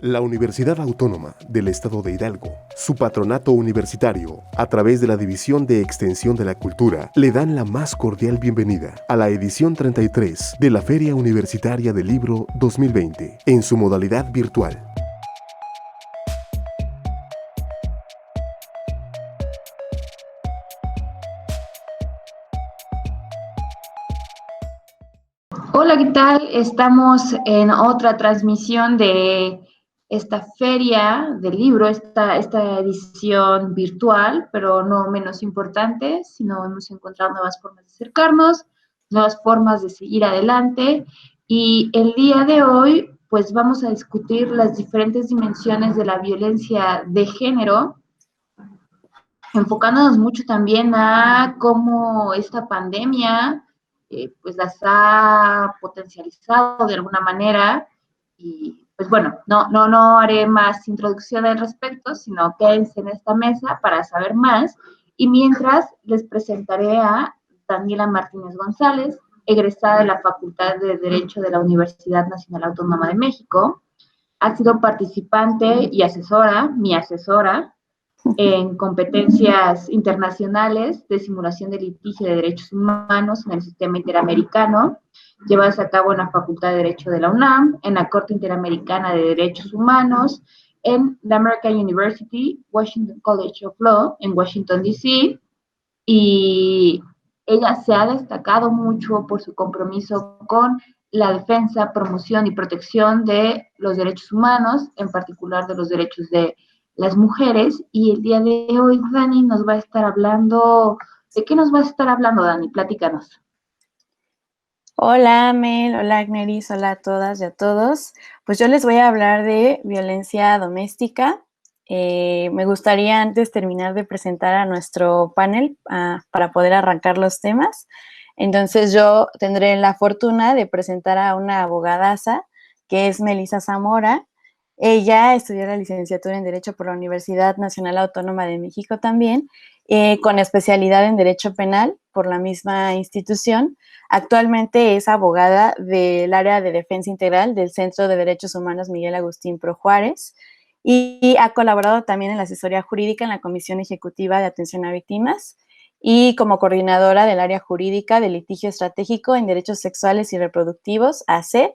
La Universidad Autónoma del Estado de Hidalgo, su patronato universitario, a través de la División de Extensión de la Cultura, le dan la más cordial bienvenida a la edición 33 de la Feria Universitaria del Libro 2020, en su modalidad virtual. Hola, ¿qué tal? Estamos en otra transmisión de esta feria del libro, esta edición virtual, pero no menos importante, sino hemos encontrado nuevas formas de acercarnos, nuevas formas de seguir adelante. Y el día de hoy, pues vamos a discutir las diferentes dimensiones de la violencia de género, enfocándonos mucho también a cómo esta pandemia pues las ha potencializado de alguna manera. Y pues bueno, no haré más introducción al respecto, sino quédense en esta mesa para saber más. Y mientras les presentaré a Daniela Martínez González, egresada de la Facultad de Derecho de la Universidad Nacional Autónoma de México. Ha sido participante y asesora, mi asesora, en competencias internacionales de simulación de litigio de derechos humanos en el sistema interamericano, llevadas a cabo en la Facultad de Derecho de la UNAM, en la Corte Interamericana de Derechos Humanos, en la American University, Washington College of Law, en Washington, D.C., y ella se ha destacado mucho por su compromiso con la defensa, promoción y protección de los derechos humanos, en particular de los derechos de las mujeres. Y el día de hoy Dani nos va a estar hablando, ¿de qué nos va a estar hablando, Dani? Platícanos. Hola Mel, hola Agneris, hola a todas y a todos. Pues yo les voy a hablar de violencia doméstica. Me gustaría antes terminar de presentar a nuestro panel para poder arrancar los temas. Entonces yo tendré la fortuna de presentar a una abogadaza que es Melissa Zamora. Ella estudió la licenciatura en Derecho por la Universidad Nacional Autónoma de México también, con especialidad en Derecho Penal por la misma institución. Actualmente es abogada del área de defensa integral del Centro de Derechos Humanos Miguel Agustín Pro Juárez y ha colaborado también en la asesoría jurídica en la Comisión Ejecutiva de Atención a Víctimas y como coordinadora del área jurídica de litigio estratégico en derechos sexuales y reproductivos, AC.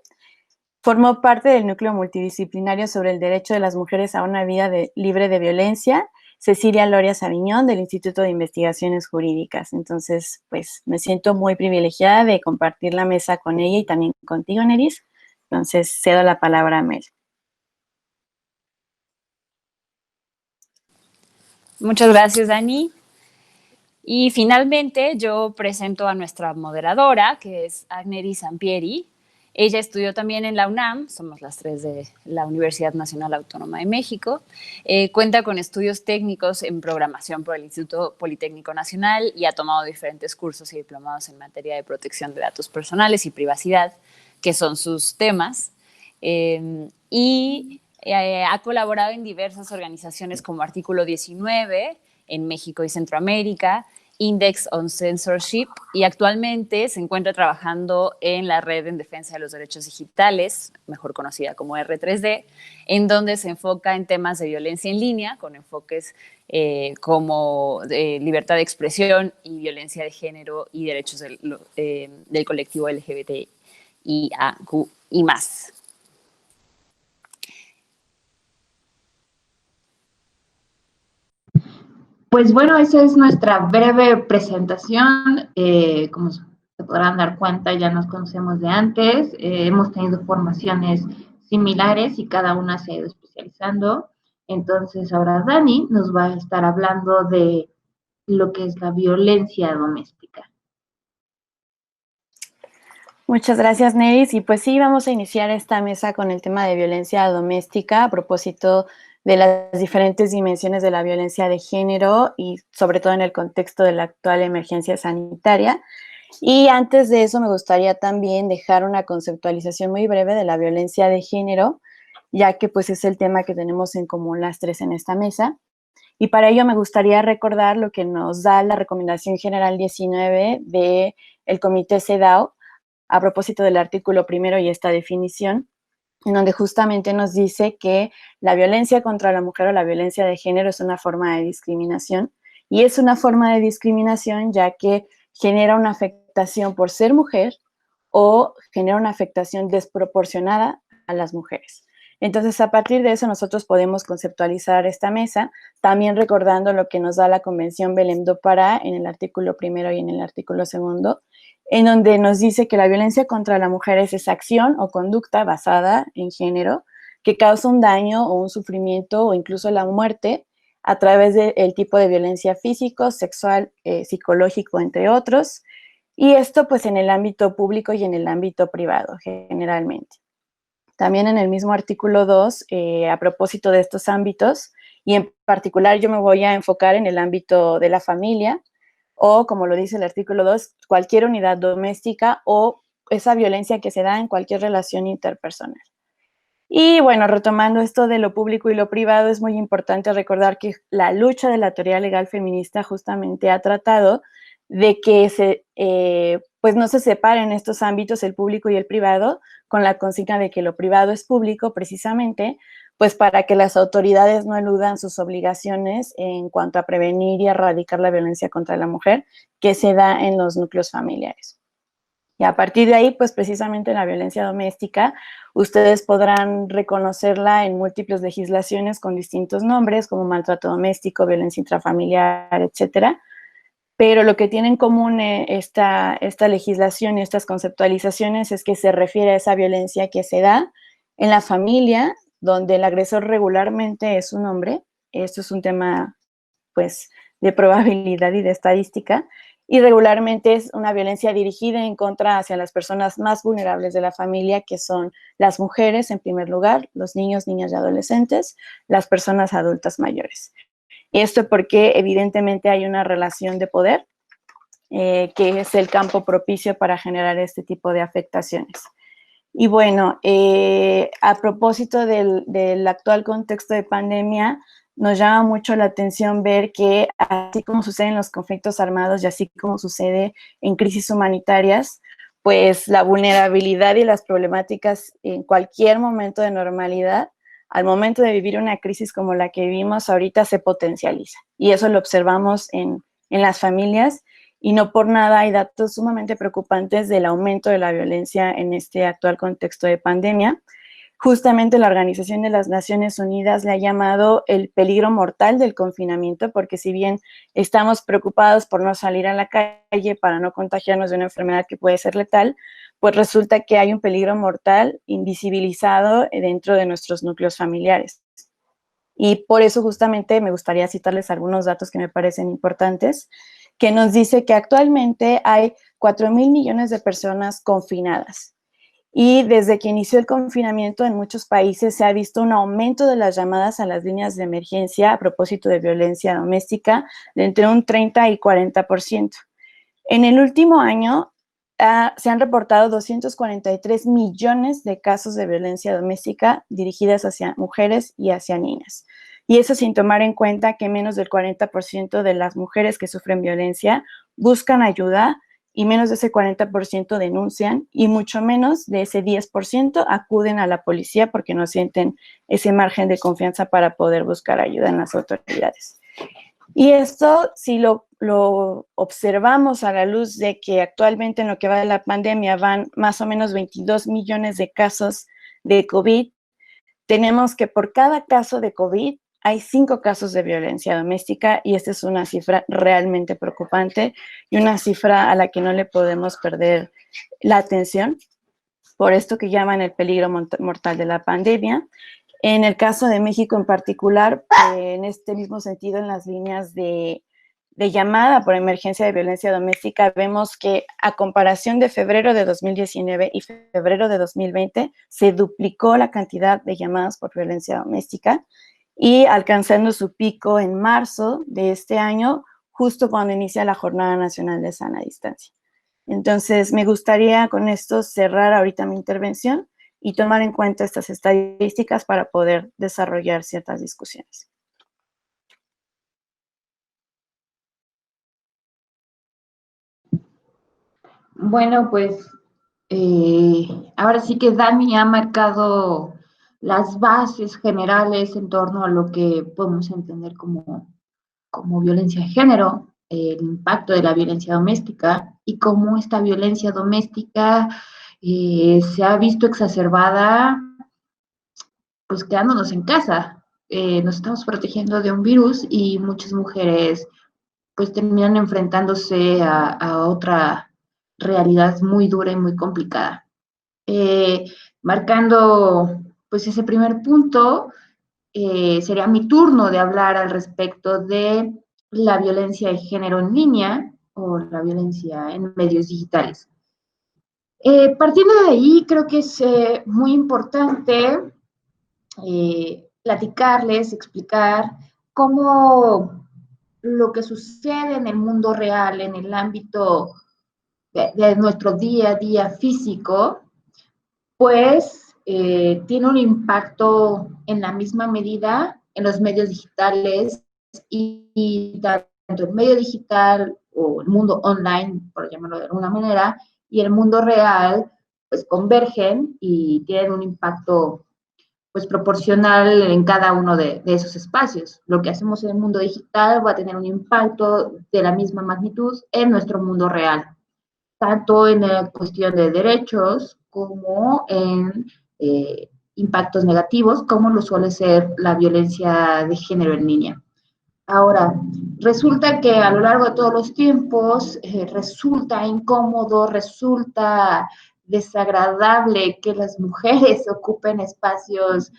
Formó parte del núcleo multidisciplinario sobre el derecho de las mujeres a una vida libre de violencia, Cecilia Loria Sabiñón, del Instituto de Investigaciones Jurídicas. Entonces, pues me siento muy privilegiada de compartir la mesa con ella y también contigo, Neris. Entonces, cedo la palabra a Mel. Muchas gracias, Dani. Y finalmente yo presento a nuestra moderadora, que es Agneris Sampieri. Ella estudió también en la UNAM, somos las tres de la Universidad Nacional Autónoma de México. Cuenta con estudios técnicos en programación por el Instituto Politécnico Nacional y ha tomado diferentes cursos y diplomados en materia de protección de datos personales y privacidad, que son sus temas. Ha colaborado en diversas organizaciones como Artículo 19 en México y Centroamérica, Index on Censorship, y actualmente se encuentra trabajando en la Red en Defensa de los Derechos Digitales, mejor conocida como R3D, en donde se enfoca en temas de violencia en línea, con enfoques como libertad de expresión y violencia de género y derechos del colectivo LGBTIQ y más. Pues bueno, esa es nuestra breve presentación. Como se podrán dar cuenta, ya nos conocemos de antes, hemos tenido formaciones similares y cada una se ha ido especializando. Entonces ahora Dani nos va a estar hablando de lo que es la violencia doméstica. Muchas gracias, Neris. Y pues sí, vamos a iniciar esta mesa con el tema de violencia doméstica a propósito de las diferentes dimensiones de la violencia de género y sobre todo en el contexto de la actual emergencia sanitaria. Y antes de eso me gustaría también dejar una conceptualización muy breve de la violencia de género, ya que pues es el tema que tenemos en común las tres en esta mesa. Y para ello me gustaría recordar lo que nos da la Recomendación General 19 del Comité CEDAW a propósito del artículo primero y esta definición, en donde justamente nos dice que la violencia contra la mujer o la violencia de género es una forma de discriminación, y es una forma de discriminación ya que genera una afectación por ser mujer o genera una afectación desproporcionada a las mujeres. Entonces, a partir de eso, nosotros podemos conceptualizar esta mesa, también recordando lo que nos da la Convención Belém do Pará en el artículo primero y en el artículo segundo, en donde nos dice que la violencia contra la mujer es esa acción o conducta basada en género que causa un daño o un sufrimiento o incluso la muerte a través del tipo de violencia físico, sexual, psicológico, entre otros, y esto pues en el ámbito público y en el ámbito privado generalmente. También en el mismo artículo 2, a propósito de estos ámbitos, y en particular yo me voy a enfocar en el ámbito de la familia, o como lo dice el artículo 2, cualquier unidad doméstica o esa violencia que se da en cualquier relación interpersonal. Y bueno, retomando esto de lo público y lo privado, es muy importante recordar que la lucha de la teoría legal feminista justamente ha tratado de que pues no se separen estos ámbitos, el público y el privado, con la consigna de que lo privado es público precisamente, pues para que las autoridades no eludan sus obligaciones en cuanto a prevenir y erradicar la violencia contra la mujer que se da en los núcleos familiares. Y a partir de ahí, pues precisamente la violencia doméstica, ustedes podrán reconocerla en múltiples legislaciones con distintos nombres, como maltrato doméstico, violencia intrafamiliar, etcétera. Pero lo que tiene en común esta legislación y estas conceptualizaciones es que se refiere a esa violencia que se da en la familia, donde el agresor regularmente es un hombre. Esto es un tema, pues, de probabilidad y de estadística, y regularmente es una violencia dirigida en contra hacia las personas más vulnerables de la familia, que son las mujeres en primer lugar, los niños, niñas y adolescentes, las personas adultas mayores. Esto porque evidentemente hay una relación de poder, que es el campo propicio para generar este tipo de afectaciones. Y bueno, a propósito del actual contexto de pandemia, nos llama mucho la atención ver que así como sucede en los conflictos armados y así como sucede en crisis humanitarias, pues la vulnerabilidad y las problemáticas en cualquier momento de normalidad, al momento de vivir una crisis como la que vivimos ahorita, se potencializa. Y eso lo observamos en las familias, y no por nada hay datos sumamente preocupantes del aumento de la violencia en este actual contexto de pandemia. Justamente la Organización de las Naciones Unidas le ha llamado el peligro mortal del confinamiento, porque si bien estamos preocupados por no salir a la calle para no contagiarnos de una enfermedad que puede ser letal, pues resulta que hay un peligro mortal invisibilizado dentro de nuestros núcleos familiares. Y por eso justamente me gustaría citarles algunos datos que me parecen importantes, que nos dice que actualmente hay 4,000 millones de personas confinadas. Y desde que inició el confinamiento en muchos países se ha visto un aumento de las llamadas a las líneas de emergencia a propósito de violencia doméstica de entre un 30 y 40%. En el último año se han reportado 243 millones de casos de violencia doméstica dirigidas hacia mujeres y hacia niñas. Y eso sin tomar en cuenta que menos del 40% de las mujeres que sufren violencia buscan ayuda, y menos de ese 40% denuncian, y mucho menos de ese 10% acuden a la policía porque no sienten ese margen de confianza para poder buscar ayuda en las autoridades. Y esto, si lo observamos a la luz de que actualmente en lo que va de la pandemia van más o menos 22 millones de casos de COVID, tenemos que por cada caso de COVID hay 5 casos de violencia doméstica, y esta es una cifra realmente preocupante y una cifra a la que no le podemos perder la atención por esto que llaman el peligro mortal de la pandemia. En el caso de México en particular, en este mismo sentido, en las líneas de llamada por emergencia de violencia doméstica, vemos que a comparación de febrero de 2019 y febrero de 2020, se duplicó la cantidad de llamadas por violencia doméstica, y alcanzando su pico en marzo de este año, justo cuando inicia la Jornada Nacional de Sana Distancia. Entonces, me gustaría con esto cerrar ahorita mi intervención y tomar en cuenta estas estadísticas para poder desarrollar ciertas discusiones. Bueno, pues ahora sí que Dani ha marcado las bases generales en torno a lo que podemos entender como violencia de género, el impacto de la violencia doméstica y cómo esta violencia doméstica se ha visto exacerbada pues quedándonos en casa. Nos estamos protegiendo de un virus y muchas mujeres pues terminan enfrentándose a otra realidad muy dura y muy complicada. Marcando pues ese primer punto, sería mi turno de hablar al respecto de la violencia de género en línea o la violencia en medios digitales. Partiendo de ahí, creo que es muy importante platicarles, explicar cómo lo que sucede en el mundo real, en el ámbito de nuestro día a día físico, pues tiene un impacto en la misma medida en los medios digitales y tanto el medio digital o el mundo online, por llamarlo de alguna manera, y el mundo real, pues convergen y tienen un impacto pues proporcional en cada uno de esos espacios. Lo que hacemos en el mundo digital va a tener un impacto de la misma magnitud en nuestro mundo real, tanto en la cuestión de derechos como en impactos negativos, como lo suele ser la violencia de género en línea. Ahora, resulta que a lo largo de todos los tiempos resulta incómodo, resulta desagradable que las mujeres ocupen espacios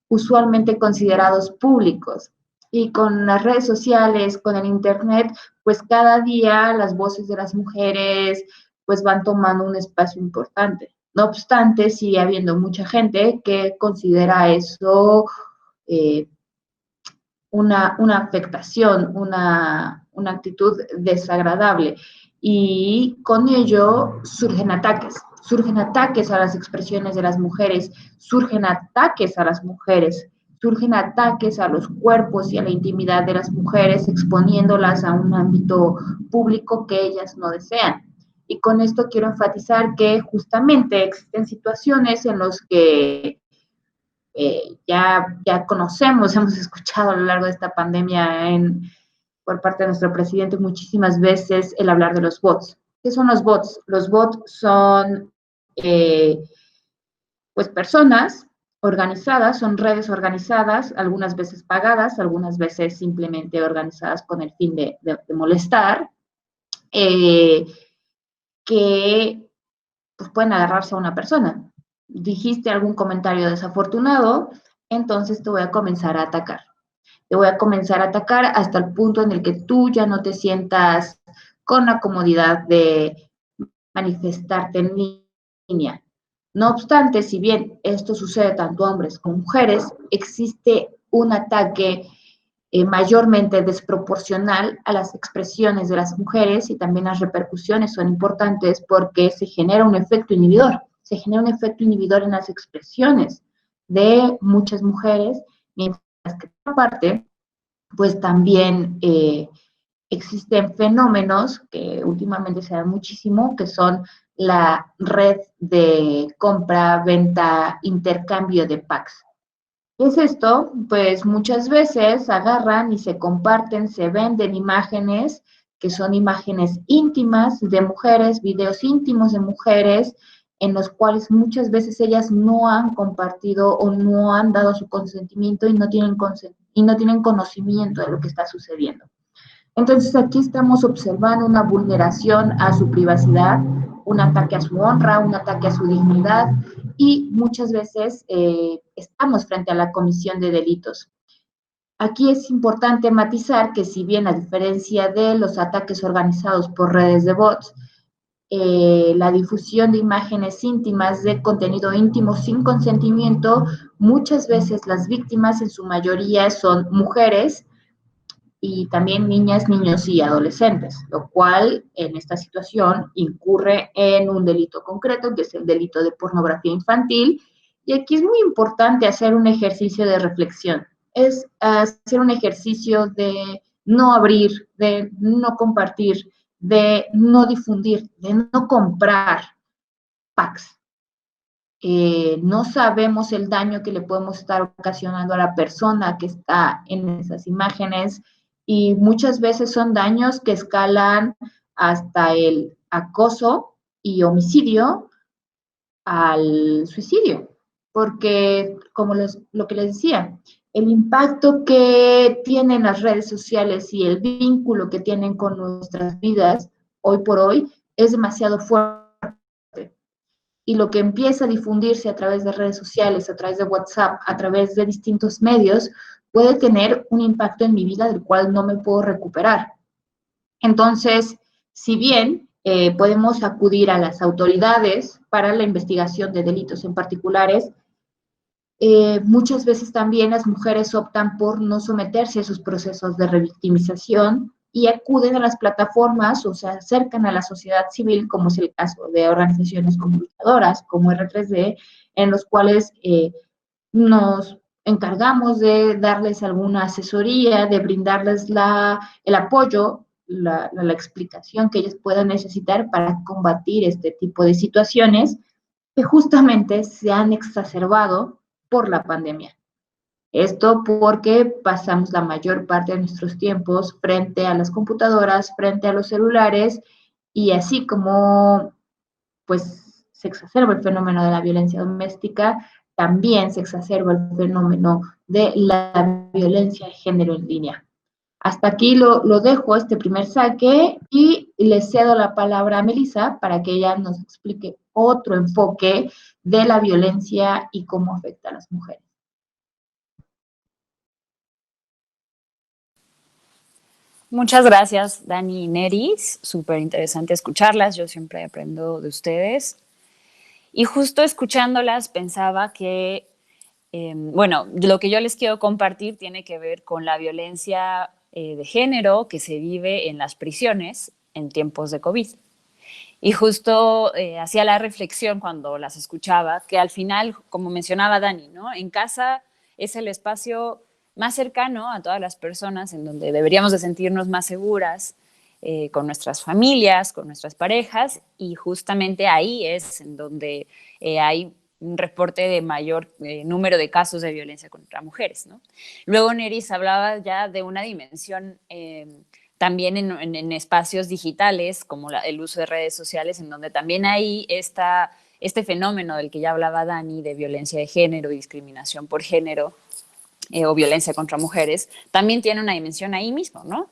usualmente considerados públicos. Y con las redes sociales, con el internet, pues cada día las voces de las mujeres pues van tomando un espacio importante. No obstante, sigue habiendo mucha gente que considera eso una afectación, una actitud desagradable. Y con ello surgen ataques a las expresiones de las mujeres, surgen ataques a las mujeres, surgen ataques a los cuerpos y a la intimidad de las mujeres, exponiéndolas a un ámbito público que ellas no desean. Y con esto quiero enfatizar que justamente existen situaciones en las que ya conocemos, hemos escuchado a lo largo de esta pandemia por parte de nuestro presidente muchísimas veces el hablar de los bots. ¿Qué son los bots? Los bots son pues personas organizadas, son redes organizadas, algunas veces pagadas, algunas veces simplemente organizadas con el fin de molestar, que pues, pueden agarrarse a una persona. Dijiste algún comentario desafortunado, entonces te voy a comenzar a atacar. Te voy a comenzar a atacar hasta el punto en el que tú ya no te sientas con la comodidad de manifestarte en línea. No obstante, si bien esto sucede tanto a hombres como mujeres, existe un ataque mayormente desproporcional a las expresiones de las mujeres y también las repercusiones son importantes porque se genera un efecto inhibidor. Se genera un efecto inhibidor en las expresiones de muchas mujeres, mientras que aparte, pues también existen fenómenos que últimamente se dan muchísimo, que son la red de compra, venta, intercambio de packs. ¿Qué es esto? Pues muchas veces agarran y se comparten, se venden imágenes que son imágenes íntimas de mujeres, videos íntimos de mujeres, en los cuales muchas veces ellas no han compartido o no han dado su consentimiento y no tienen conocimiento de lo que está sucediendo. Entonces aquí estamos observando una vulneración a su privacidad, un ataque a su honra, un ataque a su dignidad y muchas veces estamos frente a la comisión de delitos. Aquí es importante matizar que si bien a diferencia de los ataques organizados por redes de bots, la difusión de imágenes íntimas, de contenido íntimo sin consentimiento, muchas veces las víctimas en su mayoría son mujeres y también niñas, niños y adolescentes, lo cual en esta situación incurre en un delito concreto, que es el delito de pornografía infantil. Y aquí es muy importante hacer un ejercicio de reflexión, es hacer un ejercicio de no abrir, de no compartir, de no difundir, de no comprar packs. no sabemos el daño que le podemos estar ocasionando a la persona que está en esas imágenes y muchas veces son daños que escalan hasta el acoso y homicidio al suicidio, porque como lo que les decía, el impacto que tienen las redes sociales y el vínculo que tienen con nuestras vidas hoy por hoy es demasiado fuerte. Y lo que empieza a difundirse a través de redes sociales, a través de WhatsApp, a través de distintos medios, puede tener un impacto en mi vida del cual no me puedo recuperar. Entonces, si bien podemos acudir a las autoridades para la investigación de delitos en particulares, muchas veces también las mujeres optan por no someterse a esos procesos de revictimización y acuden a las plataformas o se acercan a la sociedad civil, como es el caso de organizaciones comunicadoras como R3D, en los cuales nos encargamos de darles alguna asesoría, de brindarles el apoyo, la explicación que ellos puedan necesitar para combatir este tipo de situaciones que justamente se han exacerbado por la pandemia. Esto porque pasamos la mayor parte de nuestros tiempos frente a las computadoras, frente a los celulares, y así como pues se exacerba el fenómeno de la violencia doméstica, también se exacerba el fenómeno de la violencia de género en línea. Hasta aquí lo dejo, este primer saque, y le cedo la palabra a Melissa para que ella nos explique otro enfoque de la violencia y cómo afecta a las mujeres. Muchas gracias, Dani y Neris. Súper interesante escucharlas. Yo siempre aprendo de ustedes. Y justo escuchándolas pensaba que, bueno, lo que yo les quiero compartir tiene que ver con la violencia de género que se vive en las prisiones en tiempos de COVID. Y justo hacía la reflexión cuando las escuchaba, que al final, como mencionaba Dani, ¿no? En casa es el espacio más cercano a todas las personas en donde deberíamos de sentirnos más seguras, con nuestras familias, con nuestras parejas, y justamente ahí es en donde hay un reporte de mayor número de casos de violencia contra mujeres, ¿no? Luego Neris hablaba ya de una dimensión también en espacios digitales, como el uso de redes sociales, en donde también hay este fenómeno del que ya hablaba Dani, de violencia de género y discriminación por género, o violencia contra mujeres, también tiene una dimensión ahí mismo, ¿no?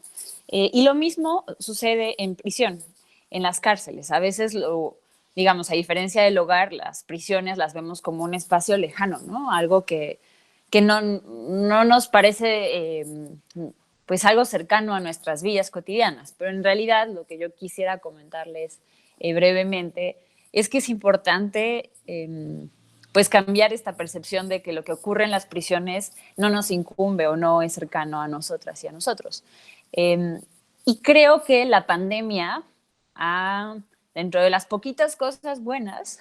Y lo mismo sucede en prisión, en las cárceles. A veces, digamos, a diferencia del hogar, las prisiones las vemos como un espacio lejano, ¿no? Algo que no nos parece pues algo cercano a nuestras vidas cotidianas. Pero en realidad lo que yo quisiera comentarles brevemente es que es importante pues cambiar esta percepción de que lo que ocurre en las prisiones no nos incumbe o no es cercano a nosotras y a nosotros. Y creo que la pandemia dentro de las poquitas cosas buenas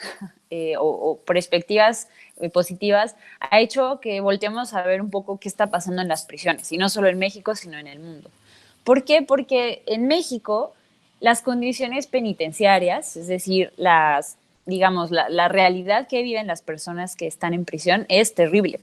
o perspectivas positivas, ha hecho que volteemos a ver un poco qué está pasando en las prisiones, y no solo en México, sino en el mundo. ¿Por qué? Porque en México las condiciones penitenciarias, es decir, digamos, la realidad que viven las personas que están en prisión es terrible.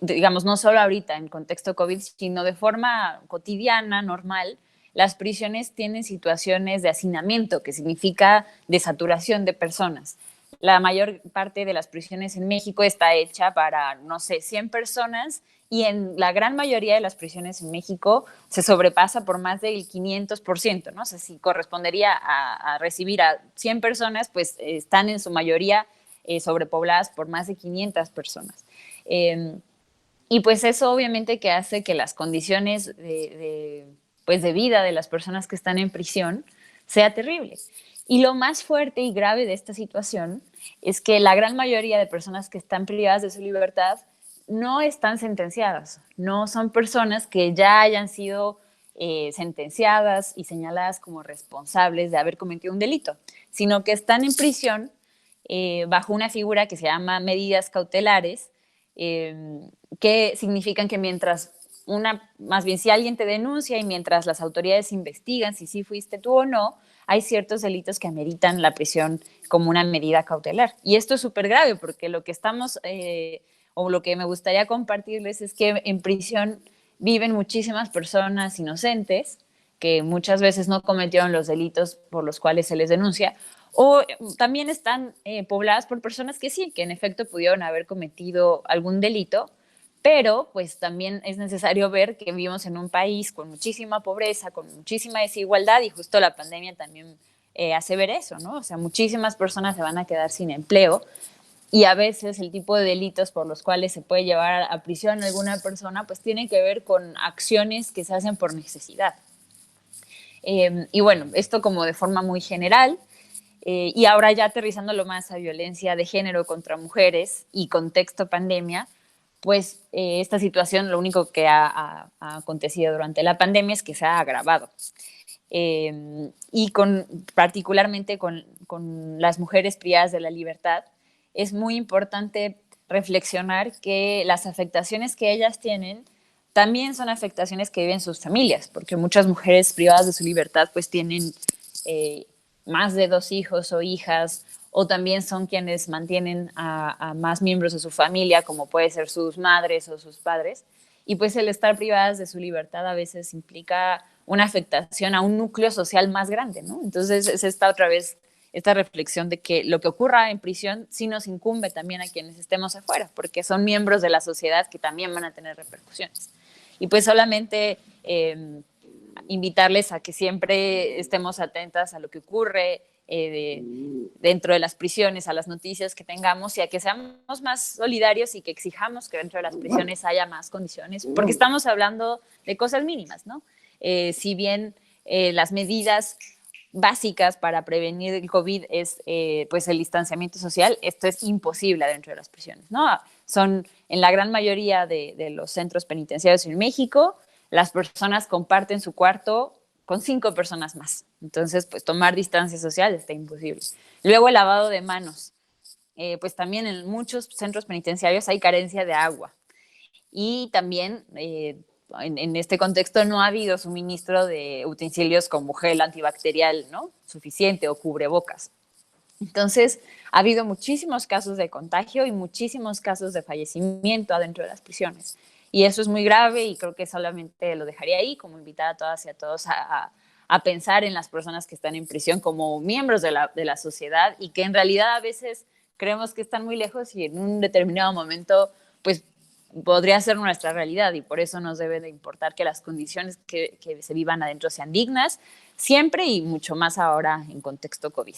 Digamos, no solo ahorita en contexto COVID, sino de forma cotidiana, normal, las prisiones tienen situaciones de hacinamiento, que significa desaturación de personas. La mayor parte de las prisiones en México está hecha para, no sé, 100 personas, y en la gran mayoría de las prisiones en México se sobrepasa por más del 500%, ¿no? O sea, si correspondería a recibir a 100 personas, pues están en su mayoría sobrepobladas por más de 500 personas. Y pues eso obviamente que hace que las condiciones pues de vida de las personas que están en prisión sea terrible. Y lo más fuerte y grave de esta situación es que la gran mayoría de personas que están privadas de su libertad no están sentenciadas, no son personas que ya hayan sido sentenciadas y señaladas como responsables de haber cometido un delito, sino que están en prisión bajo una figura que se llama medidas cautelares, que significan que mientras más bien si alguien te denuncia y mientras las autoridades investigan si sí fuiste tú o no, hay ciertos delitos que ameritan la prisión como una medida cautelar. Y esto es súper grave porque lo que estamos, o lo que me gustaría compartirles es que en prisión viven muchísimas personas inocentes que muchas veces no cometieron los delitos por los cuales se les denuncia, o también están pobladas por personas que sí, que en efecto pudieron haber cometido algún delito, pero pues también es necesario ver que vivimos en un país con muchísima pobreza, con muchísima desigualdad, y justo la pandemia también hace ver eso, ¿no? O sea, muchísimas personas se van a quedar sin empleo, y a veces el tipo de delitos por los cuales se puede llevar a prisión a alguna persona pues tienen que ver con acciones que se hacen por necesidad. Y bueno, esto como de forma muy general. Y ahora ya aterrizándolo más a violencia de género contra mujeres y contexto pandemia, pues esta situación lo único que ha acontecido durante la pandemia es que se ha agravado. Y particularmente con las mujeres privadas de la libertad, es muy importante reflexionar que las afectaciones que ellas tienen también son afectaciones que viven sus familias, porque muchas mujeres privadas de su libertad pues tienen más de 2 hijos o hijas, o también son quienes mantienen a más miembros de su familia, como puede ser sus madres o sus padres, y pues el estar privadas de su libertad a veces implica una afectación a un núcleo social más grande, ¿no? Entonces es otra vez esta reflexión de que lo que ocurra en prisión sí nos incumbe también a quienes estemos afuera, porque son miembros de la sociedad que también van a tener repercusiones. Y pues solamente invitarles a que siempre estemos atentas a lo que ocurre dentro de las prisiones, a las noticias que tengamos, y a que seamos más solidarios y que exijamos que dentro de las prisiones haya más condiciones, porque estamos hablando de cosas mínimas, ¿no? Si bien las medidas básicas para prevenir el COVID es pues el distanciamiento social, esto es imposible dentro de las prisiones, ¿no? Son en la gran mayoría de los centros penitenciarios en México, las personas comparten su cuarto con 5 personas más. Entonces, pues tomar distancia social está imposible. Luego el lavado de manos. Pues también en muchos centros penitenciarios hay carencia de agua. Y también en este contexto no ha habido suministro de utensilios como gel antibacterial, ¿no? Suficiente, o cubrebocas. Entonces, ha habido muchísimos casos de contagio y muchísimos casos de fallecimiento adentro de las prisiones. Y eso es muy grave, y creo que solamente lo dejaría ahí, como invitar a todas y a todos a pensar en las personas que están en prisión como miembros de la sociedad, y que en realidad a veces creemos que están muy lejos y en un determinado momento pues podría ser nuestra realidad, y por eso nos debe de importar que las condiciones que se vivan adentro sean dignas, siempre, y mucho más ahora en contexto COVID.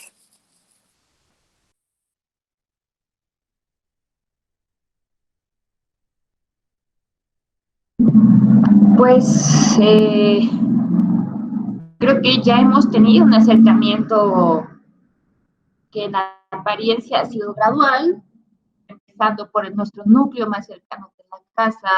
Pues creo que ya hemos tenido un acercamiento que en apariencia ha sido gradual, empezando por nuestro núcleo más cercano de la casa,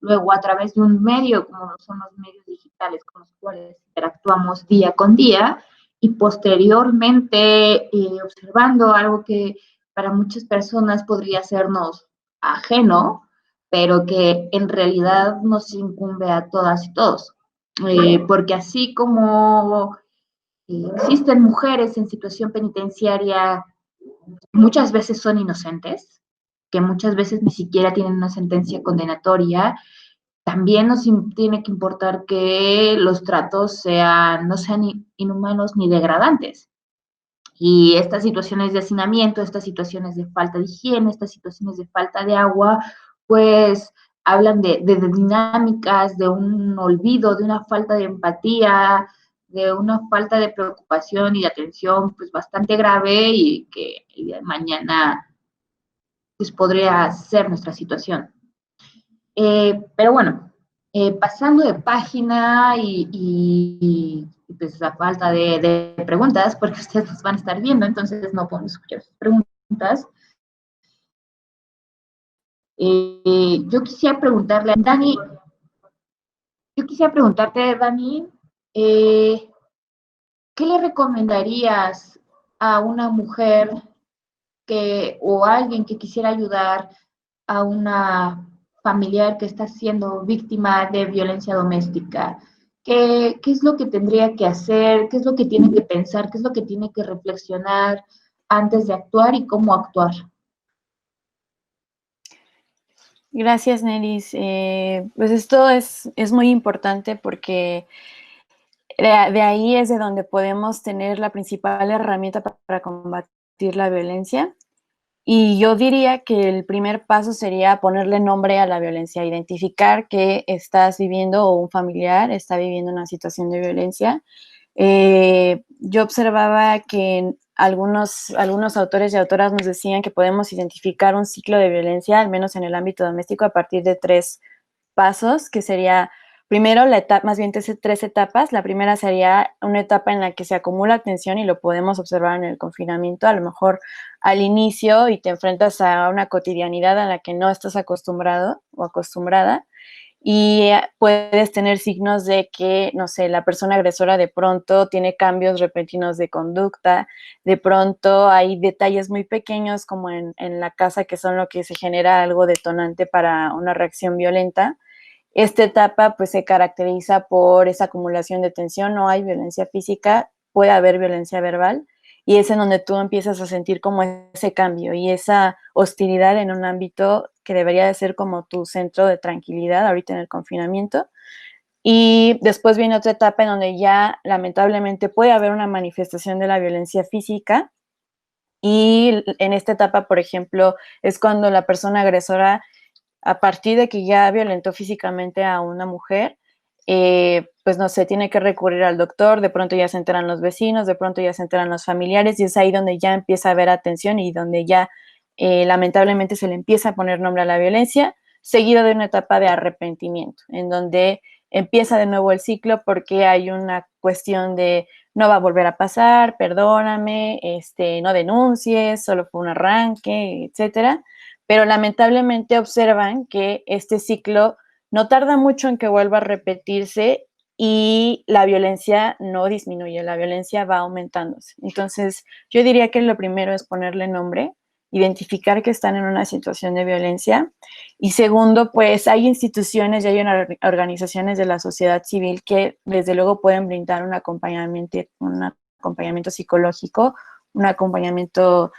luego a través de un medio como son los medios digitales con los cuales interactuamos día con día, y posteriormente observando algo que para muchas personas podría sernos ajeno, pero que en realidad nos incumbe a todas y todos. Porque así como existen mujeres en situación penitenciaria, muchas veces son inocentes, que muchas veces ni siquiera tienen una sentencia condenatoria, también nos tiene que importar que los tratos no sean inhumanos ni degradantes. Y estas situaciones de hacinamiento, estas situaciones de falta de higiene, estas situaciones de falta de agua, pues hablan de dinámicas, de un olvido, de una falta de empatía, de una falta de preocupación y de atención pues bastante grave, y que el día de mañana pues podría ser nuestra situación. Pero bueno, pasando de página y pues la falta de preguntas, porque ustedes nos van a estar viendo, entonces no podemos escuchar sus preguntas. Yo quisiera preguntarte, Dani, ¿qué le recomendarías a una mujer o a alguien que quisiera ayudar a una familiar que está siendo víctima de violencia doméstica? ¿Qué es lo que tendría que hacer? ¿Qué es lo que tiene que pensar? ¿Qué es lo que tiene que reflexionar antes de actuar y cómo actuar? Gracias, Neris. Pues esto es muy importante porque de ahí es de donde podemos tener la principal herramienta para combatir la violencia. Y yo diría que el primer paso sería ponerle nombre a la violencia, identificar que estás viviendo o un familiar está viviendo una situación de violencia. Yo observaba que algunos autores y autoras nos decían que podemos identificar un ciclo de violencia, al menos en el ámbito doméstico, a partir de 3 pasos, que sería primero la etapa, más bien 3 etapas. La primera sería una etapa en la que se acumula tensión y lo podemos observar en el confinamiento, a lo mejor al inicio y te enfrentas a una cotidianidad a la que no estás acostumbrado o acostumbrada y puedes tener signos de que, no sé, la persona agresora de pronto tiene cambios repentinos de conducta, de pronto hay detalles muy pequeños como en la casa que son lo que se genera algo detonante para una reacción violenta. Esta etapa pues se caracteriza por esa acumulación de tensión, no hay violencia física, puede haber violencia verbal y es en donde tú empiezas a sentir como ese cambio y esa hostilidad en un ámbito que debería de ser como tu centro de tranquilidad ahorita en el confinamiento. Y después viene otra etapa en donde ya lamentablemente puede haber una manifestación de la violencia física y en esta etapa, por ejemplo, es cuando la persona agresora a partir de que ya violentó físicamente a una mujer, pues no sé, tiene que recurrir al doctor, de pronto ya se enteran los vecinos, de pronto ya se enteran los familiares y es ahí donde ya empieza a haber atención y donde ya lamentablemente se le empieza a poner nombre a la violencia, seguido de una etapa de arrepentimiento, en donde empieza de nuevo el ciclo porque hay una cuestión de no va a volver a pasar, perdóname, no denuncies, solo fue un arranque, etcétera, pero lamentablemente observan que este ciclo no tarda mucho en que vuelva a repetirse y la violencia no disminuye, la violencia va aumentándose. Entonces, yo diría que lo primero es ponerle nombre, identificar que están en una situación de violencia y segundo, pues hay instituciones y hay organizaciones de la sociedad civil que desde luego pueden brindar un acompañamiento psicológico, un acompañamiento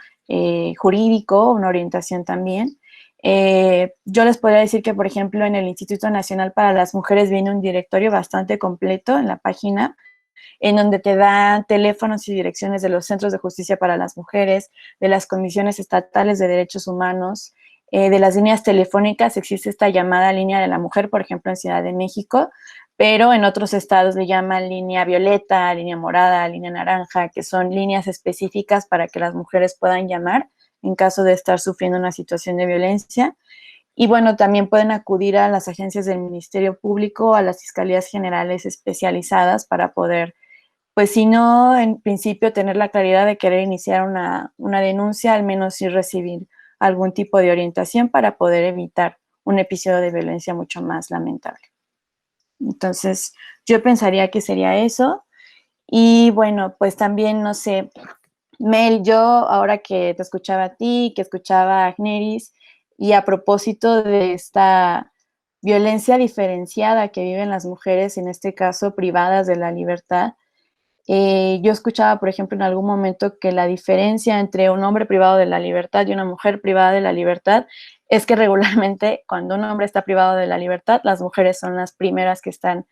jurídico, una orientación también. Yo les podría decir que, por ejemplo, en el Instituto Nacional para las Mujeres viene un directorio bastante completo en la página, en donde te dan teléfonos y direcciones de los centros de justicia para las mujeres, de las comisiones estatales de derechos humanos, de las líneas telefónicas. Existe esta llamada línea de la mujer, por ejemplo, en Ciudad de México, pero en otros estados le llaman línea violeta, línea morada, línea naranja, que son líneas específicas para que las mujeres puedan llamar en caso de estar sufriendo una situación de violencia. Y bueno, también pueden acudir a las agencias del Ministerio Público, a las fiscalías generales especializadas para poder, pues si no, en principio tener la claridad de querer iniciar una denuncia, al menos sí recibir algún tipo de orientación para poder evitar un episodio de violencia mucho más lamentable. Entonces, yo pensaría que sería eso. Y bueno, pues también, no sé, Mel, yo ahora que te escuchaba a ti, que escuchaba a Agneris, y a propósito de esta violencia diferenciada que viven las mujeres, en este caso privadas de la libertad, yo escuchaba, por ejemplo, en algún momento que la diferencia entre un hombre privado de la libertad y una mujer privada de la libertad es que regularmente cuando un hombre está privado de la libertad, las mujeres son las primeras que están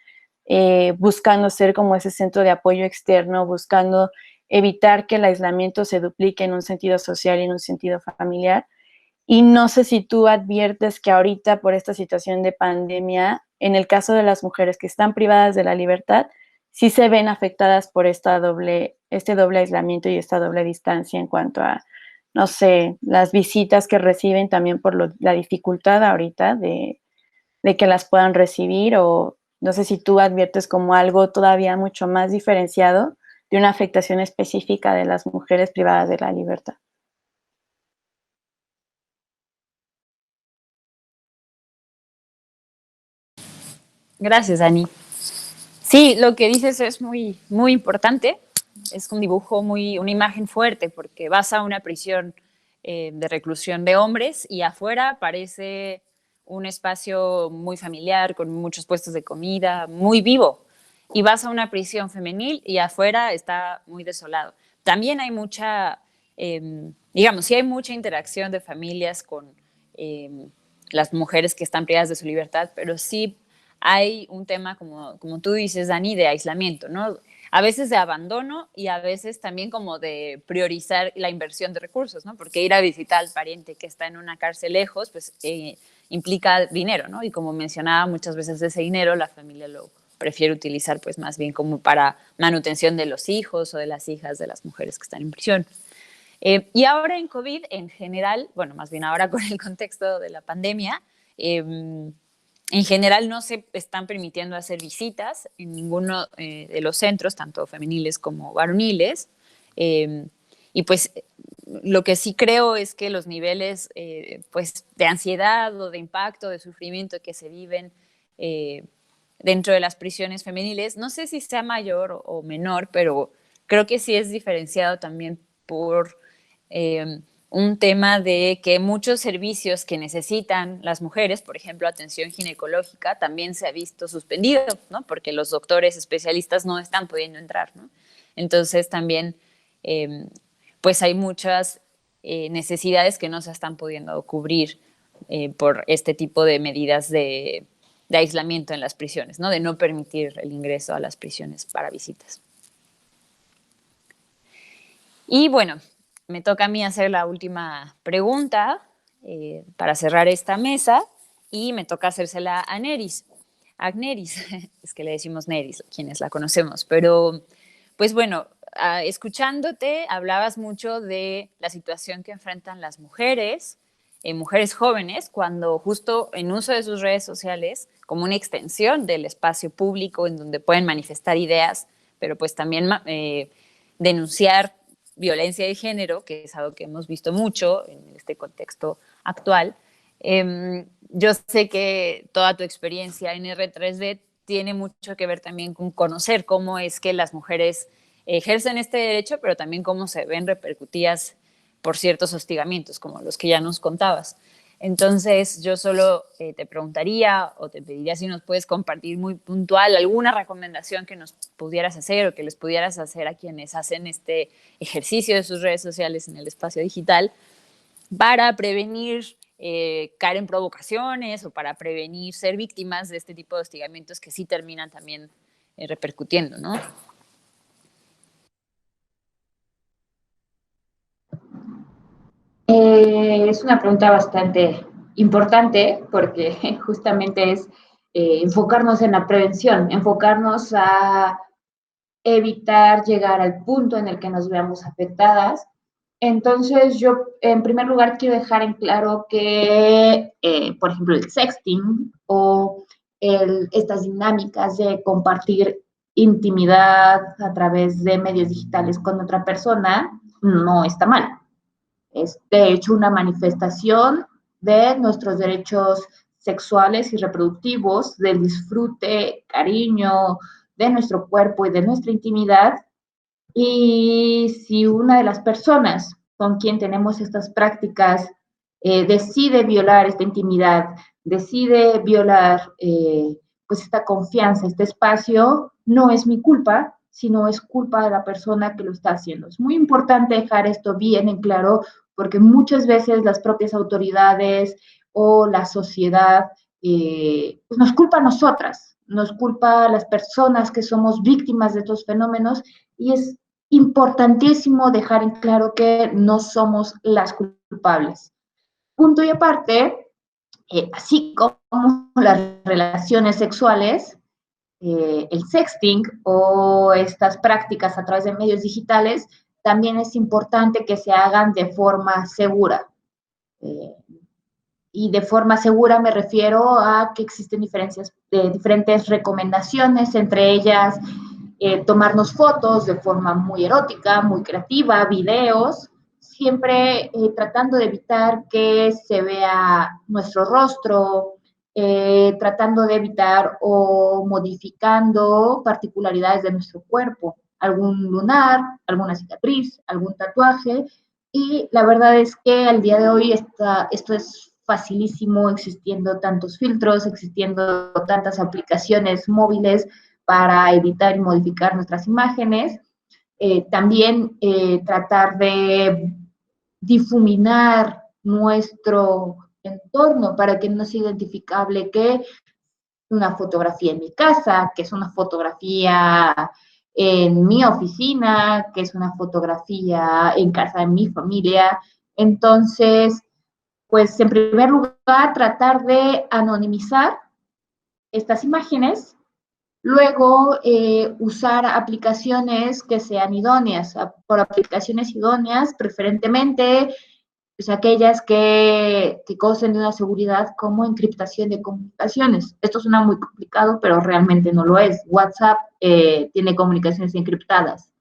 buscando ser como ese centro de apoyo externo, buscando evitar que el aislamiento se duplique en un sentido social y en un sentido familiar. Y no sé si tú adviertes que ahorita por esta situación de pandemia, en el caso de las mujeres que están privadas de la libertad, sí se ven afectadas por este doble aislamiento y esta doble distancia en cuanto a, no sé, las visitas que reciben también por la dificultad ahorita de que las puedan recibir o no sé si tú adviertes como algo todavía mucho más diferenciado de una afectación específica de las mujeres privadas de la libertad. Gracias, Dani. Sí, lo que dices es muy, muy importante. Es un dibujo una imagen fuerte, porque vas a una prisión de reclusión de hombres y afuera parece un espacio muy familiar, con muchos puestos de comida, muy vivo. y vas a una prisión femenil y afuera está muy desolado. También hay mucha, digamos, sí hay mucha interacción de familias con las mujeres que están privadas de su libertad, pero sí hay un tema, como tú dices, Dani, de aislamiento, ¿no? A veces de abandono y a veces también como de priorizar la inversión de recursos, ¿no? Porque ir a visitar al pariente que está en una cárcel lejos, pues implica dinero, ¿no? Y como mencionaba, muchas veces ese dinero la familia lo prefiere utilizar pues más bien como para manutención de los hijos o de las hijas de las mujeres que están en prisión. Y ahora en COVID, en general, bueno, más bien ahora con el contexto de la pandemia, en general no se están permitiendo hacer visitas en ninguno de los centros, tanto femeniles como varoniles. Y pues lo que sí creo es que los niveles pues, de ansiedad o de impacto, de sufrimiento que se viven dentro de las prisiones femeniles, no sé si sea mayor o menor, pero creo que sí es diferenciado también por un tema de que muchos servicios que necesitan las mujeres, por ejemplo, atención ginecológica, también se ha visto suspendido, ¿no? Porque los doctores especialistas no están pudiendo entrar, ¿no? Entonces también, pues hay muchas necesidades que no se están pudiendo cubrir por este tipo de medidas de aislamiento en las prisiones, ¿no? De no permitir el ingreso a las prisiones para visitas. Y bueno, me toca a mí hacer la última pregunta para cerrar esta mesa y me toca hacérsela a Neris. Agneris, es que le decimos Neris, quienes la conocemos, pero pues bueno, escuchándote hablabas mucho de la situación que enfrentan las mujeres, mujeres jóvenes, cuando justo en uso de sus redes sociales, como una extensión del espacio público en donde pueden manifestar ideas, pero pues también denunciar violencia de género, que es algo que hemos visto mucho en este contexto actual. Yo sé que toda tu experiencia en R3D tiene mucho que ver también con conocer cómo es que las mujeres ejercen este derecho, pero también cómo se ven repercutidas por ciertos hostigamientos, como los que ya nos contabas. Entonces, yo solo te preguntaría o te pediría si nos puedes compartir muy puntual alguna recomendación que nos pudieras hacer o que les pudieras hacer a quienes hacen este ejercicio de sus redes sociales en el espacio digital para prevenir caer en provocaciones o para prevenir ser víctimas de este tipo de hostigamientos que sí terminan también repercutiendo, ¿no? Es una pregunta bastante importante porque justamente es enfocarnos en la prevención, enfocarnos a evitar llegar al punto en el que nos veamos afectadas. Entonces, yo en primer lugar quiero dejar en claro que, por ejemplo, el sexting o estas dinámicas de compartir intimidad a través de medios digitales con otra persona no está mal. Es de hecho una manifestación de nuestros derechos sexuales y reproductivos, del disfrute, cariño de nuestro cuerpo y de nuestra intimidad. Y si una de las personas con quien tenemos estas prácticas decide violar esta intimidad, decide violar pues esta confianza, este espacio, no es mi culpa, sino es culpa de la persona que lo está haciendo. Es muy importante dejar esto bien en claro porque muchas veces las propias autoridades o la sociedad pues nos culpa a nosotras, nos culpa a las personas que somos víctimas de estos fenómenos y es importantísimo dejar en claro que no somos las culpables. Punto y aparte, así como las relaciones sexuales, el sexting o estas prácticas a través de medios digitales, también es importante que se hagan de forma segura. Y de forma segura me refiero a que existen diferentes recomendaciones, entre ellas tomarnos fotos de forma muy erótica, muy creativa, videos, siempre tratando de evitar que se vea nuestro rostro, tratando de evitar o modificando particularidades de nuestro cuerpo, algún lunar, alguna cicatriz, algún tatuaje. Y la verdad es que al día de hoy esto es facilísimo, existiendo tantos filtros, existiendo tantas aplicaciones móviles para editar y modificar nuestras imágenes. También tratar de difuminar nuestro entorno para que no sea identificable que una fotografía en mi casa, que es una fotografía en mi oficina, que es una fotografía en casa de mi familia. Entonces, pues en primer lugar, tratar de anonimizar estas imágenes. Luego, usar aplicaciones que sean idóneas. Por aplicaciones idóneas, preferentemente pues aquellas que gocen de una seguridad como encriptación de comunicaciones. Esto suena muy complicado, pero realmente no lo es. WhatsApp tiene comunicaciones encriptadas.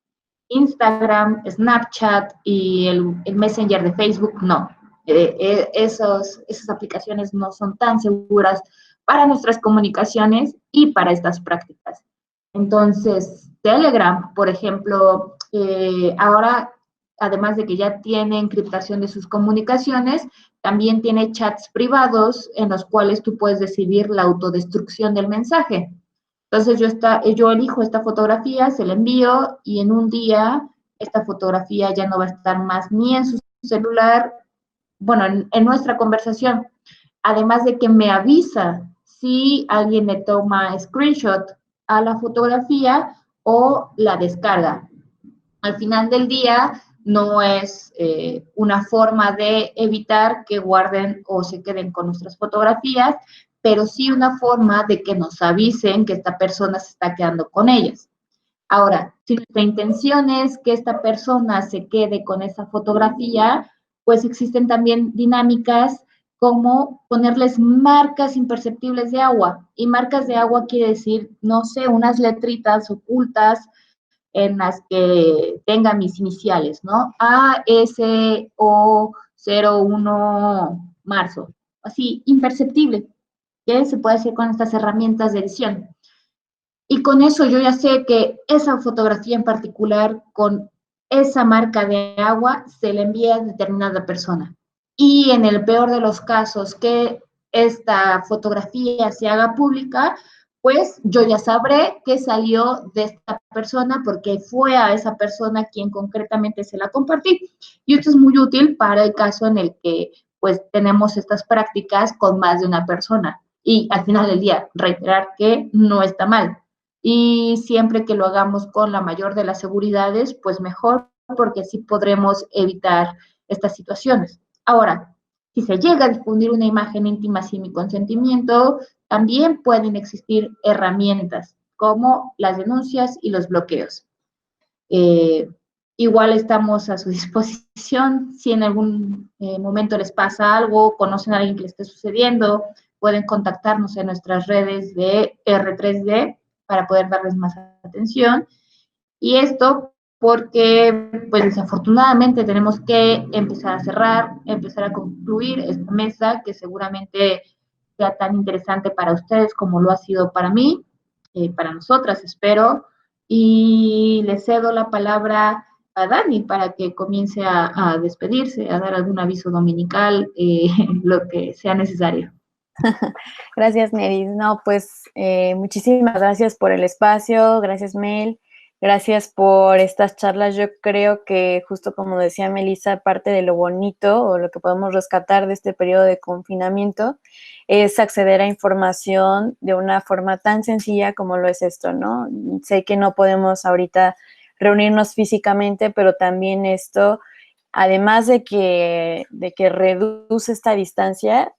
Instagram, Snapchat y el Messenger de Facebook, no. Esas aplicaciones no son tan seguras para nuestras comunicaciones y para estas prácticas. Entonces, Telegram, por ejemplo, ahora, además de que ya tiene encriptación de sus comunicaciones, también tiene chats privados en los cuales tú puedes decidir la autodestrucción del mensaje. Entonces yo elijo esta fotografía, se la envío y en un día esta fotografía ya no va a estar más ni en su celular, bueno, en nuestra conversación. Además de que me avisa si alguien le toma screenshot a la fotografía o la descarga. Al final del día no es una forma de evitar que guarden o se queden con nuestras fotografías, pero sí una forma de que nos avisen que esta persona se está quedando con ellas. Ahora, si nuestra intención es que esta persona se quede con esa fotografía, pues existen también dinámicas como ponerles marcas imperceptibles de agua. Y marcas de agua quiere decir, no sé, unas letritas ocultas en las que tenga mis iniciales, ¿no? ASO01 marzo. Así, imperceptible, que se puede hacer con estas herramientas de edición. Y con eso yo ya sé que esa fotografía en particular, con esa marca de agua, se le envía a determinada persona. Y en el peor de los casos, que esta fotografía se haga pública, pues yo ya sabré que salió de esta persona porque fue a esa persona quien concretamente se la compartí. Y esto es muy útil para el caso en el que pues tenemos estas prácticas con más de una persona. Y al final del día, reiterar que no está mal. Y siempre que lo hagamos con la mayor de las seguridades, pues mejor, porque así podremos evitar estas situaciones. Ahora, si se llega a difundir una imagen íntima sin mi consentimiento, también pueden existir herramientas como las denuncias y los bloqueos. Igual estamos a su disposición. Si en algún momento les pasa algo, conocen a alguien que le esté sucediendo, pueden contactarnos en nuestras redes de R3D para poder darles más atención. Y esto porque, pues desafortunadamente, tenemos que empezar a cerrar, empezar a concluir esta mesa que seguramente sea tan interesante para ustedes como lo ha sido para mí, para nosotras, espero. Y le cedo la palabra a Dani para que comience a despedirse, a dar algún aviso dominical, lo que sea necesario. Gracias, Neris. No, pues muchísimas gracias por el espacio, gracias, Mel, gracias por estas charlas. Yo creo que justo como decía Melissa, parte de lo bonito o lo que podemos rescatar de este periodo de confinamiento es acceder a información de una forma tan sencilla como lo es esto, ¿no? Sé que no podemos ahorita reunirnos físicamente, pero también esto, además de que reduce esta distancia,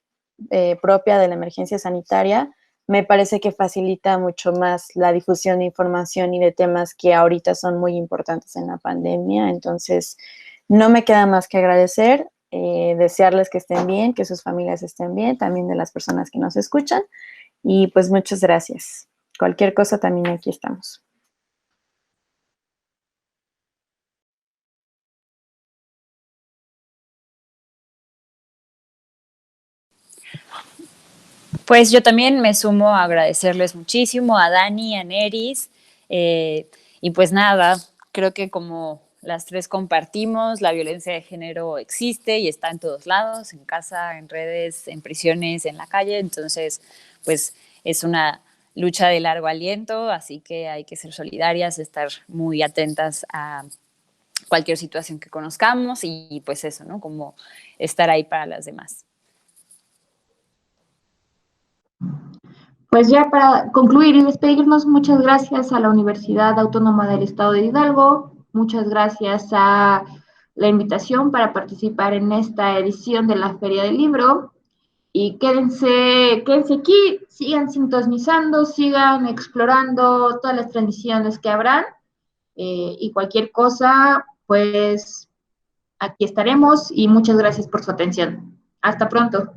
propia de la emergencia sanitaria, me parece que facilita mucho más la difusión de información y de temas que ahorita son muy importantes en la pandemia. Entonces, no me queda más que agradecer, desearles que estén bien, que sus familias estén bien, también de las personas que nos escuchan. Y pues muchas gracias. Cualquier cosa también aquí estamos. Pues yo también me sumo a agradecerles muchísimo a Dani, a Neris, y pues nada, creo que como las tres compartimos, la violencia de género existe y está en todos lados, en casa, en redes, en prisiones, en la calle, entonces pues es una lucha de largo aliento, así que hay que ser solidarias, estar muy atentas a cualquier situación que conozcamos y pues eso, ¿no? Como estar ahí para las demás. Pues ya para concluir y despedirnos, muchas gracias a la Universidad Autónoma del Estado de Hidalgo, muchas gracias a la invitación para participar en esta edición de la Feria del Libro. Y quédense aquí, sigan sintonizando, sigan explorando todas las transmisiones que habrán. Y cualquier cosa, pues aquí estaremos y muchas gracias por su atención. Hasta pronto.